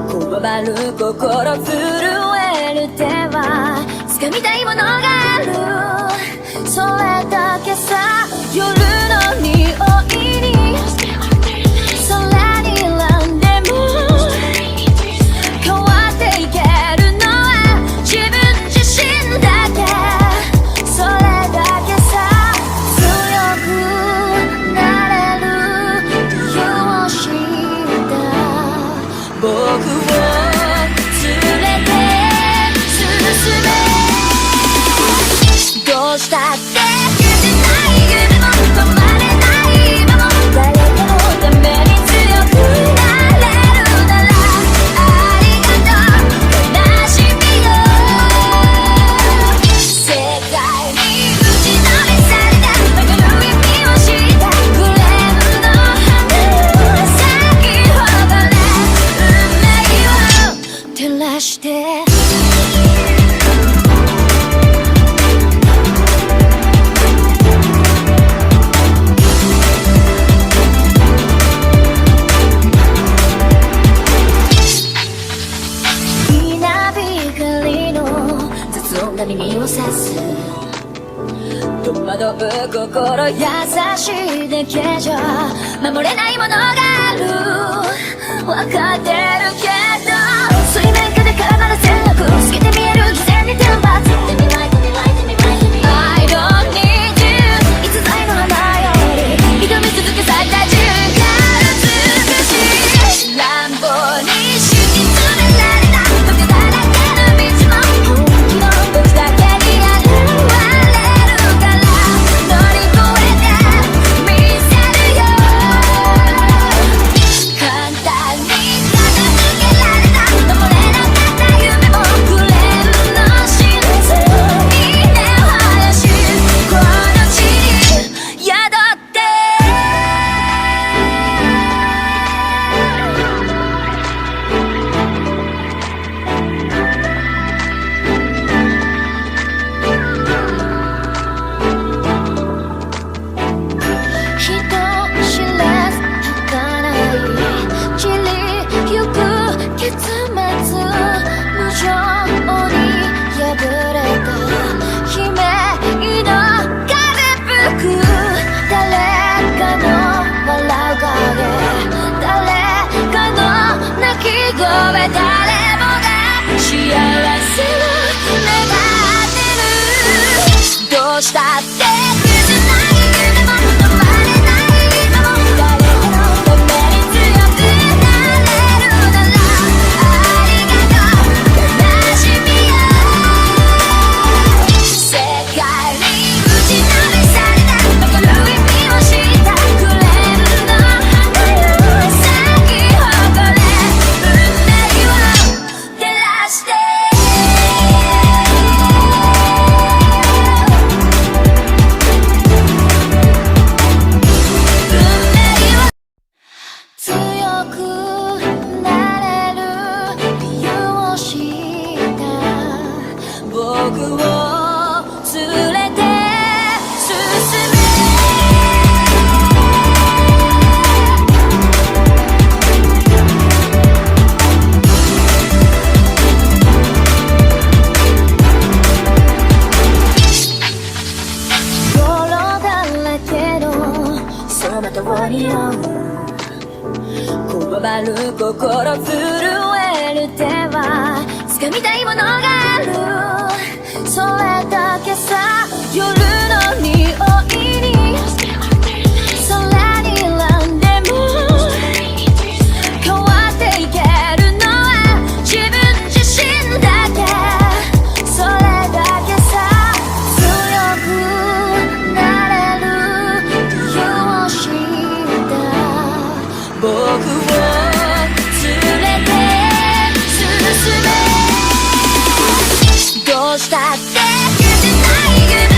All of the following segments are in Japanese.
こわばる心震える手は掴みたいものがある、それだけさ。夜の匂いに空に選んでも変わっていけるのは自分自身だけ、それだけさ。強くなれる理由を知った僕を連れて進め、どうしたって消せない夢も止まれない今も、誰かのために強くなれるならありがとう悲しみよ。世界に打ちのめされた曲の意味を知ったクレームの花咲き誇れ運命を照らして。耳を刺す戸惑う心優しいだけじゃ守れないものがある、分かってるけど水面下で絡まる戦略透けて見える偽善に天罰 I don't need you 逸材の花より挑み続け咲いた瞬間美しい乱暴に敷き詰められた時だらけの道も僕だけに現れるから乗り越えてみせるよ。簡単に片付けられた守れなかった夢もクレームの真実に根を生やしこの地に宿って誰もが幸せを願ってる、どうしたって消せない夢も止まれない今も誰かのために強くなれるならありがとう悲しみよ。世界に打ちのめされた分かる意味を知ったクレームの花よ咲き誇れ僕を連れて進め。泥だらけのその通りをこわばる心震える手は掴みたいものがある、それだけさ。夜の匂いに空に選んでも変わっていけるのは自分自身だけ、それだけさ。強くなれる理由を知った僕を連れて進め、どうしたって消せない夢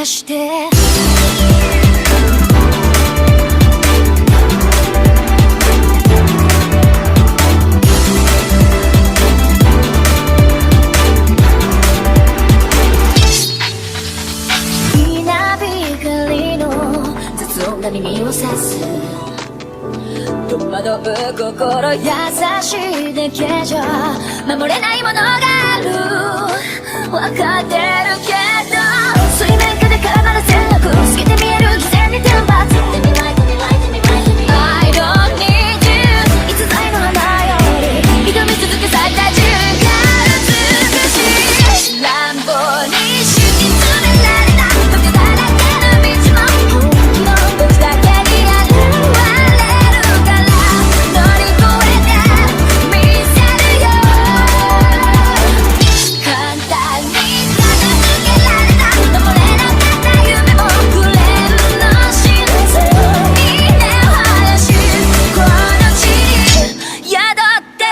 出して稲光の雑音が耳を刺す戸惑う心優しいだけじゃ守れないものがある分かってるけど水面下で絡まる線路透けて見える偽善に天罰 I don't need you 逸材の花より挑み続け咲いた瞬間美しい乱暴に敷き詰められた時だらけの道も本気の僕だけに現れるから乗り越えてみせるよ簡単に片付けられた守れなかった夢もくれるの真実に根を生やしこの地に宿って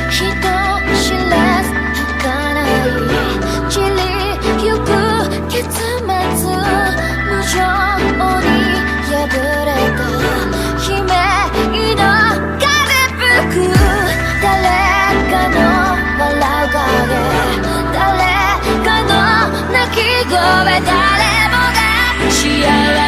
人知れず儚い散りゆく結末無情に破れた悲鳴の風吹く誰かの笑う影誰かの泣き声誰もが幸せ